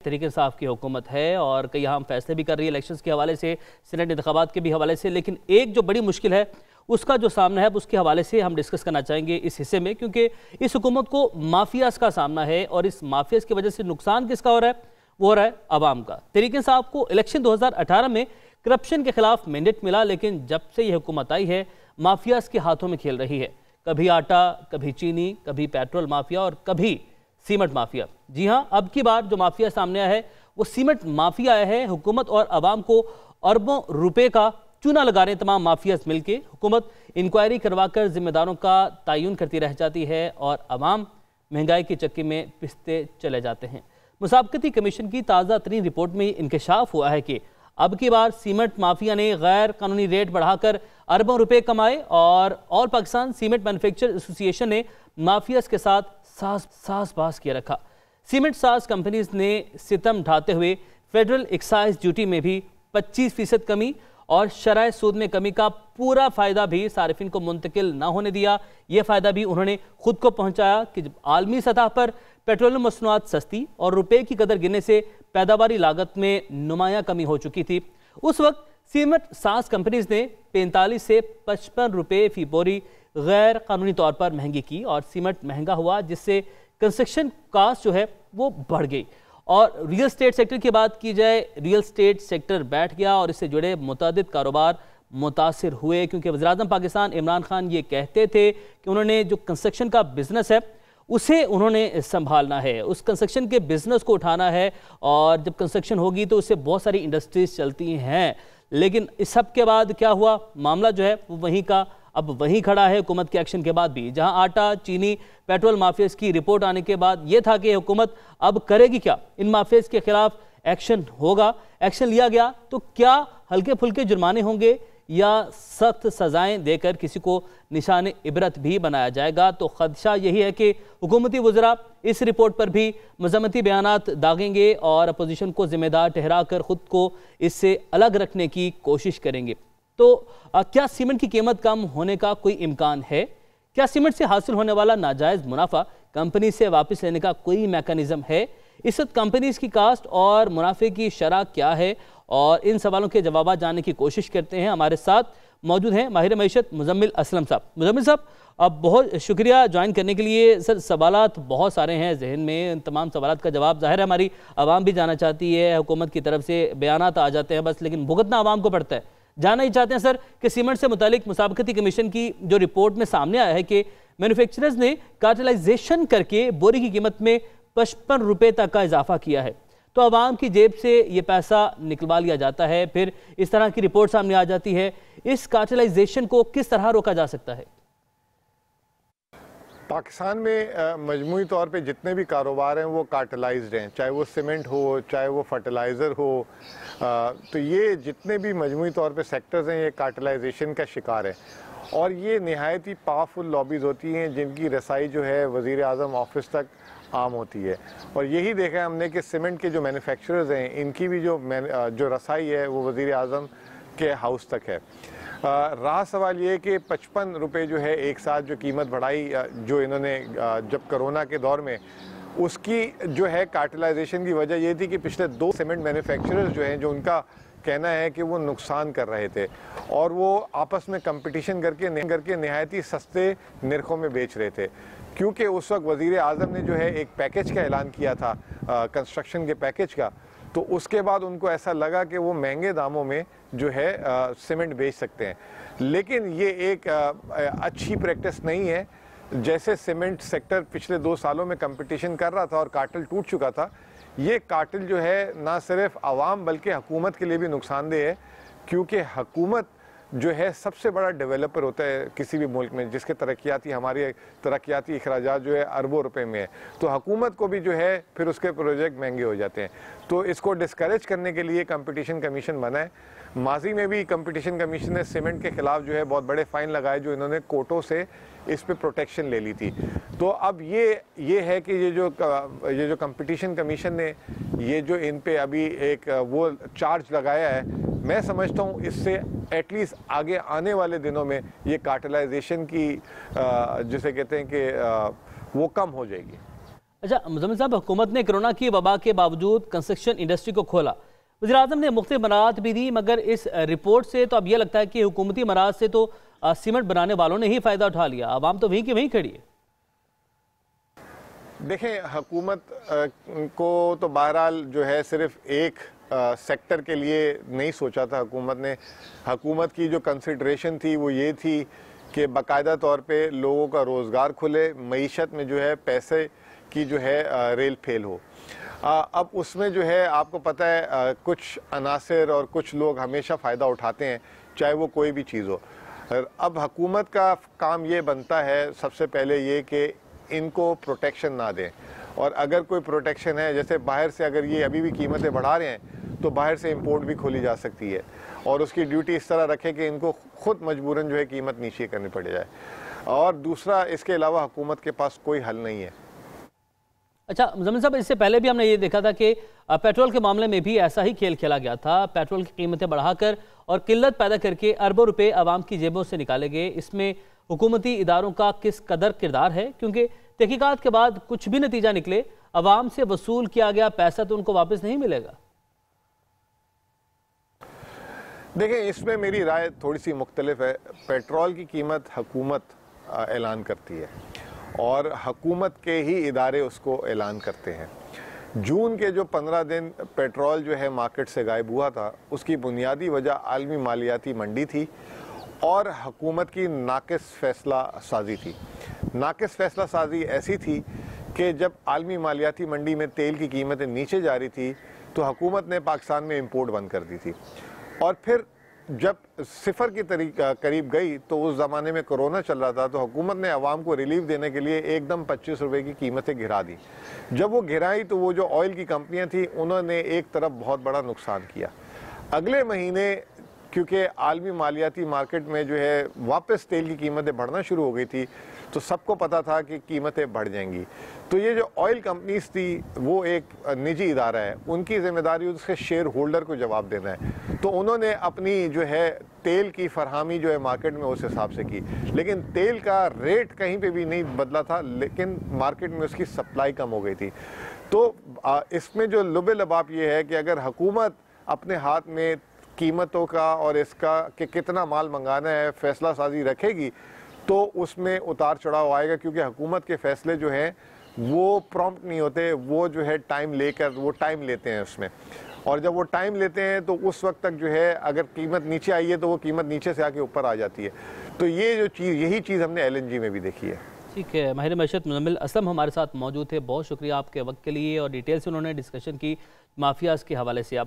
तरीके से आपकी हुकूमत है और कई अहम फैसले भी कर रही है इलेक्शंस के हवाले से, सेनेट इंतखाबात के भी हवाले से। लेकिन एक जो बड़ी मुश्किल है उसका जो सामना है उसके हवाले से हम डिस्कस करना चाहेंगे इस हिस्से में, क्योंकि इस हुकूमत को माफियाज का सामना है और इस माफियाज की वजह से नुकसान किसका हो रहा है? वो हो रहा है अवाम का। तरीके से आपको इलेक्शन 2018 में करप्शन के खिलाफ मैंडेट मिला, लेकिन जब से यह हुकूमत आई है माफियाज के हाथों में खेल रही है। कभी आटा, कभी चीनी, कभी पेट्रोल माफिया और कभी सीमेंट माफिया। जी हाँ, अब की बार जो माफिया सामने आया है वो सीमेंट माफिया आया है। हुकूमत और अवाम को अरबों रुपए का चूना लगा रहे तमाम माफियाज मिलके। हुकूमत इंक्वायरी करवाकर जिम्मेदारों का तयन करती रह जाती है और अवाम महंगाई के चक्के में पिसते चले जाते हैं। मुसाबकती कमीशन की ताज़ा तरीन रिपोर्ट में इंकशाफ हुआ है कि अब की बार सीमेंट माफिया ने गैर कानूनी रेट बढ़ाकर अरबों रुपए कमाए और all Pakistan cement manufacturers association ने माफियाज के साथ सास किया रखा। सीमेंट साज कंपनीज ने सितम ढाते हुए फेडरल एक्साइज ड्यूटी में भी 25% कमी और शराय सूद में कमी का पूरा फायदा भी सारिफिन को मुंतकिल ना होने दिया। यह फायदा भी उन्होंने खुद को पहुंचाया कि जब आलमी सतह पर पेट्रोलियम मसनूआत सस्ती और रुपए की कदर गिरने से पैदावारी लागत में नुमाया कमी हो चुकी थी, उस वक्त सीमेंट साज कंपनीज ने 45 से 55 रुपए फी बोरी गैर कानूनी तौर पर महंगी की और सीमेंट महंगा हुआ, जिससे कंस्ट्रक्शन कास्ट जो है वो बढ़ गई। और रियल स्टेट सेक्टर की बात की जाए, रियल स्टेट सेक्टर बैठ गया और इससे जुड़े मुतादिद कारोबार मुतासिर हुए, क्योंकि वज़ीर-ए-आज़म पाकिस्तान इमरान खान ये कहते थे कि उन्होंने जो कंस्ट्रक्शन का बिजनेस है उसे उन्होंने संभालना है, उस कंस्ट्रक्शन के बिजनेस को उठाना है और जब कंस्ट्रक्शन होगी तो उससे बहुत सारी इंडस्ट्रीज चलती हैं। लेकिन इस सब के बाद क्या हुआ? मामला जो है वो वहीं का अब वहीं खड़ा है हुकूमत के एक्शन के बाद भी। जहां आटा, चीनी, पेट्रोल माफियाज की रिपोर्ट आने के बाद यह था कि हुकूमत अब करेगी क्या, इन माफियाज के खिलाफ एक्शन होगा। एक्शन लिया गया तो क्या हल्के फुल्के जुर्माने होंगे या सख्त सजाएं देकर किसी को निशान इबरत भी बनाया जाएगा? तो खदशा यही है कि हुकूमती वज़रा इस रिपोर्ट पर भी मज़म्मती बयानात दागेंगे और अपोजिशन को जिम्मेदार ठहरा कर खुद को इससे अलग रखने की कोशिश करेंगे। तो क्या सीमेंट की कीमत कम होने का कोई इम्कान है? क्या सीमेंट से हासिल होने वाला नाजायज़ मुनाफा कंपनी से वापस लेने का कोई मैकेनिज्म है? इस वक्त कंपनीज की कास्ट और मुनाफे की शरह क्या है? और इन सवालों के जवाब जानने की कोशिश करते हैं। हमारे साथ मौजूद हैं माहिर मईशत मुजम्मिल असलम साहब। मुजम्मिल साहब, अब बहुत शुक्रिया ज्वाइन करने के लिए। सर, सवालात बहुत सारे हैं जहन में, इन तमाम सवालात का जवाब ज़ाहिर है हमारी आवाम भी जाना चाहती है। हुकूमत की तरफ से बयानात आ जाते हैं बस, लेकिन भुगतना आवाम को पड़ता है। जानना ही चाहते हैं सर कि सीमेंट से मुतालिक मुसाबकती कमीशन की जो रिपोर्ट में सामने आया है कि मैन्युफैक्चरर्स ने कार्टेलाइजेशन करके बोरी की कीमत में 55 रुपए तक का इजाफा किया है, तो आवाम की जेब से ये पैसा निकलवा लिया जाता है, फिर इस तरह की रिपोर्ट सामने आ जाती है। इस कार्टेलाइजेशन को किस तरह रोका जा सकता है? पाकिस्तान में मजमूई तौर पे जितने भी कारोबार हैं वो कार्टेलाइज्ड हैं, चाहे वो सीमेंट हो, चाहे वो फर्टिलाइज़र हो। तो ये जितने भी मजमूई तौर पे सेक्टर्स हैं ये कार्टेलाइजेशन का शिकार है और ये नहायत ही पावरफुल लॉबीज़ होती हैं जिनकी रसाई जो है वज़ीर-ए-आज़म ऑफिस तक आम होती है। और यही देखा है हमने कि सीमेंट के जो मैन्युफैक्चरर्स हैं इनकी भी जो रसाई है वो वज़ीर-ए-आज़म के हाउस तक है। रहा सवाल ये कि 55 रुपये जो है एक साथ जो कीमत बढ़ाई जो इन्होंने जब कोरोना के दौर में, उसकी जो है कार्टेलाइजेशन की वजह ये थी कि पिछले 2 सीमेंट मैन्युफैक्चरर्स जो हैं, जो उनका कहना है कि वो नुकसान कर रहे थे और वो आपस में कंपटीशन करके नहायत ही सस्ते नरखों में बेच रहे थे, क्योंकि उस वक्त वज़ीर-ए-आज़म ने जो है एक पैकेज का ऐलान किया था कंस्ट्रक्शन के पैकेज का, तो उसके बाद उनको ऐसा लगा कि वो महंगे दामों में जो है सीमेंट बेच सकते हैं। लेकिन ये एक अच्छी प्रैक्टिस नहीं है। जैसे सीमेंट सेक्टर पिछले 2 सालों में कंपटीशन कर रहा था और कार्टेल टूट चुका था, ये कार्टेल जो है ना सिर्फ आवाम बल्कि हुकूमत के लिए भी नुकसानदेह है, क्योंकि हुकूमत जो है सबसे बड़ा डेवलपर होता है किसी भी मुल्क में, जिसके हमारी तरक्याती अखराजात जो है अरबों रुपए में है, तो हुकूमत को भी जो है फिर उसके प्रोजेक्ट महंगे हो जाते हैं। तो इसको डिस्करेज करने के लिए कंपटीशन कमीशन बना है। माजी में भी कंपटीशन कमीशन ने सीमेंट के खिलाफ जो है बहुत बड़े फाइन लगाए, जो इन्होंने कोर्टों से इस पे प्रोटेक्शन ले ली थी। तो अब ये है कि ये जो कंपटीशन कमीशन ने ये जो इन पे अभी एक वो चार्ज लगाया है, मैं समझता हूँ इससे एटलीस्ट आगे आने वाले दिनों में ये कार्टेलाइजेशन की जिसे कहते हैं कि वो कम हो जाएगी। अच्छा मुज़म्मिल साहब, हुकूमत ने कोरोना की वबा के बावजूद कंस्ट्रक्शन इंडस्ट्री को खोला, वज़ीर-ए-आज़म ने मुख्तलिफ बरात भी दी, मगर इस रिपोर्ट से तो अब यह लगता है कि हुकूमती मराज से तो सीमेंट बनाने वालों ने ही फ़ायदा उठा लिया, आवाम तो वहीं की वहीं खड़ी है। देखें, हुकूमत को तो बहरहाल जो है सिर्फ एक सेक्टर के लिए नहीं सोचा था। हुकूमत की जो कंसिडरेशन थी वो ये थी कि बाकायदा तौर पे लोगों का रोज़गार खुले, मईशत में जो है पैसे की जो है रेल फेल हो। अब उसमें जो है आपको पता है कुछ अनासर और कुछ लोग हमेशा फ़ायदा उठाते हैं, चाहे वो कोई भी चीज़ हो। अब हुकूमत का काम ये बनता है सबसे पहले ये कि इनको प्रोटेक्शन ना दें, और अगर कोई प्रोटेक्शन है, जैसे बाहर से अगर ये अभी भी कीमतें बढ़ा रहे हैं तो बाहर से इंपोर्ट भी खोली जा सकती है, और उसकी ड्यूटी इस तरह रखें कि इनको खुद मजबूरन जो है कीमत नीचे करनी पड़ जाए। और दूसरा, इसके अलावा हुकूमत के पास कोई हल नहीं है। अच्छा मुज़म्मिल साहब, इससे पहले भी हमने ये देखा था कि पेट्रोल के मामले में भी ऐसा ही खेल खेला गया था। पेट्रोल की कीमतें बढ़ाकर और किल्लत पैदा करके अरबों रुपए आवाम की जेबों से निकाले गए। इसमें हुकूमती इदारों का किस कदर किरदार है, क्योंकि तहकीकात के बाद कुछ भी नतीजा निकले, आवाम से वसूल किया गया पैसा तो उनको वापस नहीं मिलेगा। देखें, इसमें मेरी राय थोड़ी सी मुख्तलिफ है। पेट्रोल की कीमत हुकूमत ऐलान करती है और हुकूमत के ही इदारे उसको ऐलान करते हैं। जून के जो 15 दिन पेट्रोल जो है मार्केट से गायब हुआ था, उसकी बुनियादी वजह आलमी मालियाती मंडी थी और हुकूमत की नाकिस फैसला साजी थी। नाकिस फैसला साजी ऐसी थी कि जब आलमी मालियाती मंडी में तेल की कीमतें नीचे जा रही थी तो हुकूमत ने पाकिस्तान में इंपोर्ट बंद कर दी थी, और फिर जब सिफर की करीब गई तो उस ज़माने में कोरोना चल रहा था, तो हुकूमत ने अवाम को रिलीफ देने के लिए एकदम 25 रुपए की कीमतें गिरा दी। जब वो गिराई तो वो जो ऑयल की कंपनियां थी उन्होंने एक तरफ बहुत बड़ा नुकसान किया। अगले महीने क्योंकि आलमी मालियाती मार्केट में जो है वापस तेल की कीमतें बढ़ना शुरू हो गई थी, तो सबको पता था कि कीमतें बढ़ जाएंगी। तो ये जो ऑयल कंपनीज थी वो एक निजी इदारा है, उनकी जिम्मेदारी उसके शेयर होल्डर को जवाब देना है। तो उन्होंने अपनी जो है तेल की फरहमी जो है मार्केट में उस हिसाब से की, लेकिन तेल का रेट कहीं पे भी नहीं बदला था, लेकिन मार्केट में उसकी सप्लाई कम हो गई थी। तो इसमें जो लुबे लबाब ये है कि अगर हुकूमत अपने हाथ में कीमतों का और इसका कि कितना माल मंगाना है फैसला साजी रखेगी तो उसमें उतार चढ़ाव आएगा, क्योंकि हुकूमत के फैसले जो हैं वो प्रॉम्प्ट नहीं होते, वो जो है टाइम लेते हैं उसमें, और जब वो टाइम लेते हैं तो उस वक्त तक जो है अगर कीमत नीचे आई है तो वो कीमत नीचे से आके ऊपर आ जाती है। तो ये जो चीज़, यही चीज़ हमने LNG में भी देखी है। ठीक है, माहिर मईशत मुज़म्मिल असलम हमारे साथ मौजूद थे, बहुत शुक्रिया आपके वक्त के लिए, और डिटेल से उन्होंने डिस्कशन की माफियाज़ के हवाले से।